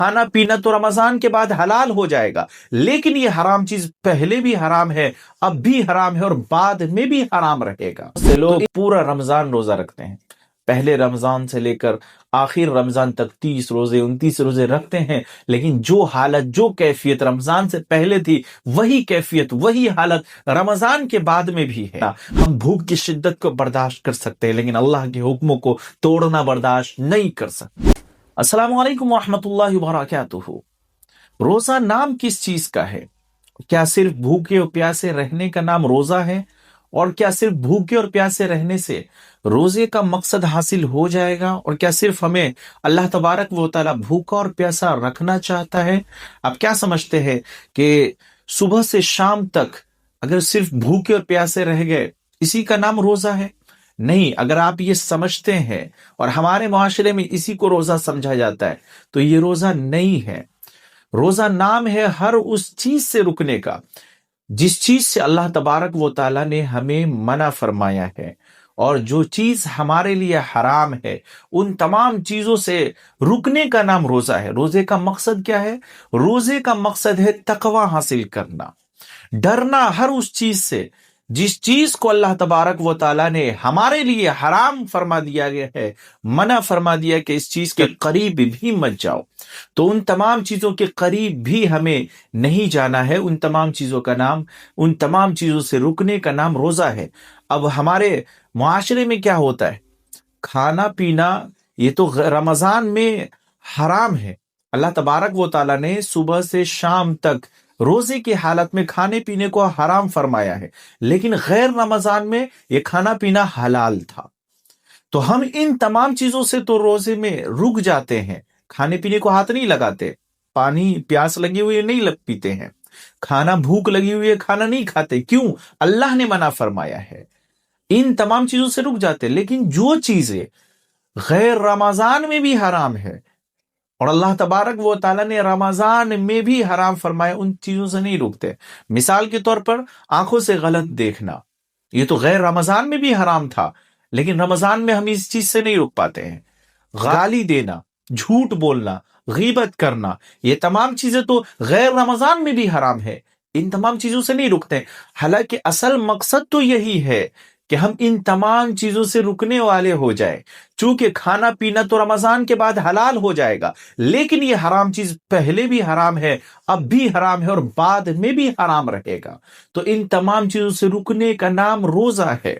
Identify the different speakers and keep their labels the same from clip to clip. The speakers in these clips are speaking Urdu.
Speaker 1: کھانا پینا تو رمضان کے بعد حلال ہو جائے گا، لیکن یہ حرام چیز پہلے بھی حرام ہے، اب بھی حرام ہے اور بعد میں بھی حرام رہے گا۔ سے لوگ پورا رمضان روزہ رکھتے ہیں، پہلے رمضان سے لے کر آخر رمضان تک 30 روزے 29 روزے رکھتے ہیں، لیکن جو حالت جو کیفیت رمضان سے پہلے تھی وہی کیفیت وہی حالت رمضان کے بعد میں بھی ہے۔ ہم بھوک کی شدت کو برداشت کر سکتے ہیں، لیکن اللہ کے حکموں کو توڑنا برداشت نہیں کر سکتے۔ السلام علیکم ورحمۃ اللہ وبرکاتہ۔ روزہ نام کس چیز کا ہے؟ کیا صرف بھوکے اور پیاسے رہنے کا نام روزہ ہے؟ اور کیا صرف بھوکے اور پیاسے رہنے سے روزے کا مقصد حاصل ہو جائے گا؟ اور کیا صرف ہمیں اللہ تبارک و تعالی بھوکا اور پیاسا رکھنا چاہتا ہے؟ آپ کیا سمجھتے ہیں کہ صبح سے شام تک اگر صرف بھوکے اور پیاسے رہ گئے اسی کا نام روزہ ہے؟ نہیں، اگر آپ یہ سمجھتے ہیں اور ہمارے معاشرے میں اسی کو روزہ سمجھا جاتا ہے تو یہ روزہ نہیں ہے۔ روزہ نام ہے ہر اس چیز سے رکنے کا جس چیز سے اللہ تبارک و تعالیٰ نے ہمیں منع فرمایا ہے، اور جو چیز ہمارے لیے حرام ہے ان تمام چیزوں سے رکنے کا نام روزہ ہے۔ روزے کا مقصد کیا ہے؟ روزے کا مقصد ہے تقوی حاصل کرنا، ڈرنا ہر اس چیز سے جس چیز کو اللہ تبارک و تعالیٰ نے ہمارے لیے حرام فرما دیا گیا ہے، منع فرما دیا کہ اس چیز کے قریب بھی مت جاؤ، تو ان تمام چیزوں کے قریب بھی ہمیں نہیں جانا ہے۔ ان تمام چیزوں کا نام، ان تمام چیزوں سے رکنے کا نام روزہ ہے۔ اب ہمارے معاشرے میں کیا ہوتا ہے؟ کھانا پینا یہ تو رمضان میں حرام ہے، اللہ تبارک و تعالیٰ نے صبح سے شام تک روزے کی حالت میں کھانے پینے کو حرام فرمایا ہے، لیکن غیر رمضان میں یہ کھانا پینا حلال تھا۔ تو ہم ان تمام چیزوں سے تو روزے میں رک جاتے ہیں، کھانے پینے کو ہاتھ نہیں لگاتے، پانی پیاس لگی ہوئی نہیں پیتے ہیں، کھانا بھوک لگی ہوئی ہے کھانا نہیں کھاتے، کیوں؟ اللہ نے منع فرمایا ہے۔ ان تمام چیزوں سے رک جاتے، لیکن جو چیزیں غیر رمضان میں بھی حرام ہے اور اللہ تبارک و تعالیٰ نے رمضان میں بھی حرام فرمایا، ان چیزوں سے نہیں رکتے۔ مثال کے طور پر آنکھوں سے غلط دیکھنا، یہ تو غیر رمضان میں بھی حرام تھا، لیکن رمضان میں ہم اس چیز سے نہیں رک پاتے ہیں۔ گالی دینا، جھوٹ بولنا، غیبت کرنا، یہ تمام چیزیں تو غیر رمضان میں بھی حرام ہے، ان تمام چیزوں سے نہیں رکتے۔ حالانکہ اصل مقصد تو یہی ہے کہ ہم ان تمام چیزوں سے رکنے والے ہو جائیں، چونکہ کھانا پینا تو رمضان کے بعد حلال ہو جائے گا، لیکن یہ حرام چیز پہلے بھی حرام ہے، اب بھی حرام ہے اور بعد میں بھی حرام رہے گا، تو ان تمام چیزوں سے رکنے کا نام روزہ ہے۔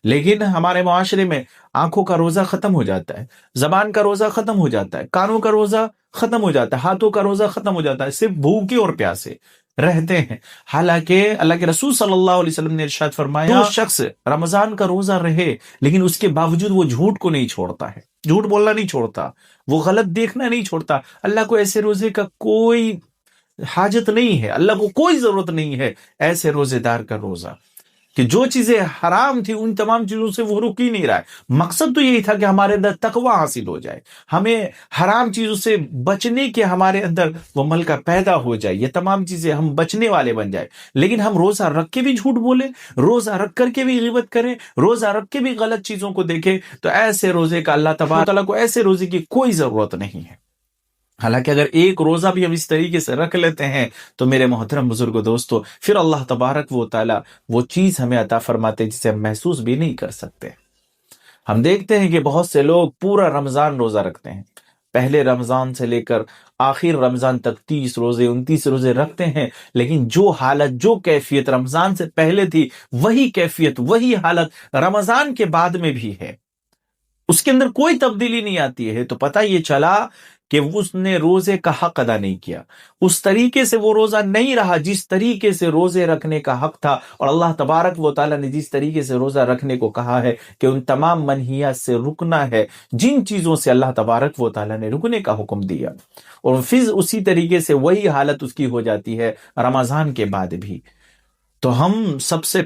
Speaker 1: لیکن ہمارے معاشرے میں آنکھوں کا روزہ ختم ہو جاتا ہے، زبان کا روزہ ختم ہو جاتا ہے، کانوں کا روزہ ختم ہو جاتا ہے، ہاتھوں کا روزہ ختم ہو جاتا ہے، صرف بھوکے اور پیاسے رہتے ہیں۔ حالانکہ اللہ کے رسول صلی اللہ علیہ وسلم نے ارشاد فرمایا، جو شخص رمضان کا روزہ رہے لیکن اس کے باوجود وہ جھوٹ کو نہیں چھوڑتا ہے، جھوٹ بولنا نہیں چھوڑتا، وہ غلط دیکھنا نہیں چھوڑتا، اللہ کو ایسے روزے کا کوئی حاجت نہیں ہے، اللہ کو کوئی ضرورت نہیں ہے ایسے روزے دار کا روزہ، کہ جو چیزیں حرام تھی ان تمام چیزوں سے وہ رک ہی نہیں رہا ہے۔ مقصد تو یہی تھا کہ ہمارے اندر تقوی حاصل ہو جائے، ہمیں حرام چیزوں سے بچنے کے ہمارے اندر وہ ملکہ پیدا ہو جائے، یہ تمام چیزیں ہم بچنے والے بن جائے۔ لیکن ہم روزہ رکھ کے بھی جھوٹ بولیں، روزہ رکھ کر کے بھی غیبت کریں، روزہ رکھ کے بھی غلط چیزوں کو دیکھیں، تو ایسے روزے کا اللہ تبارک و تعالیٰ کو ایسے روزے کی کوئی ضرورت نہیں ہے۔ حالانکہ اگر ایک روزہ بھی ہم اس طریقے سے رکھ لیتے ہیں تو میرے محترم بزرگ دوستو، پھر اللہ تبارک و تعالی وہ چیز ہمیں عطا فرماتے جسے ہم محسوس بھی نہیں کر سکتے۔ ہم دیکھتے ہیں کہ بہت سے لوگ پورا رمضان روزہ رکھتے ہیں، پہلے رمضان سے لے کر آخر رمضان تک 30 روزے 29 روزے رکھتے ہیں، لیکن جو حالت جو کیفیت رمضان سے پہلے تھی وہی کیفیت وہی حالت رمضان کے بعد میں بھی ہے، اس کے اندر کوئی تبدیلی نہیں آتی ہے۔ تو پتہ یہ چلا کہ اس نے روزے کا حق ادا نہیں کیا، اس طریقے سے وہ روزہ نہیں رہا جس طریقے سے روزے رکھنے کا حق تھا، اور اللہ تبارک و تعالیٰ نے جس طریقے سے روزہ رکھنے کو کہا ہے کہ ان تمام منہیات سے رکنا ہے، جن چیزوں سے اللہ تبارک و تعالیٰ نے رکنے کا حکم دیا، اور پھر اسی طریقے سے وہی حالت اس کی ہو جاتی ہے رمضان کے بعد بھی۔ تو ہم سب سے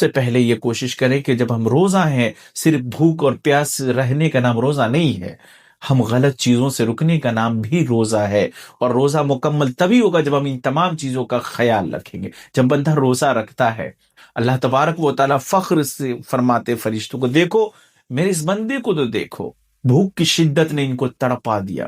Speaker 1: پہلے یہ کوشش کریں کہ جب ہم روزہ ہیں، صرف بھوک اور پیاس رہنے کا نام روزہ نہیں ہے، ہم غلط چیزوں سے رکنے کا نام بھی روزہ ہے، اور روزہ مکمل تبھی ہوگا جب ہم ان تمام چیزوں کا خیال رکھیں گے۔ جب بندہ روزہ رکھتا ہے، اللہ تبارک و تعالیٰ فخر سے فرماتے فرشتوں کو، دیکھو میرے اس بندے کو تو دیکھو، بھوک کی شدت نے ان کو تڑپا دیا،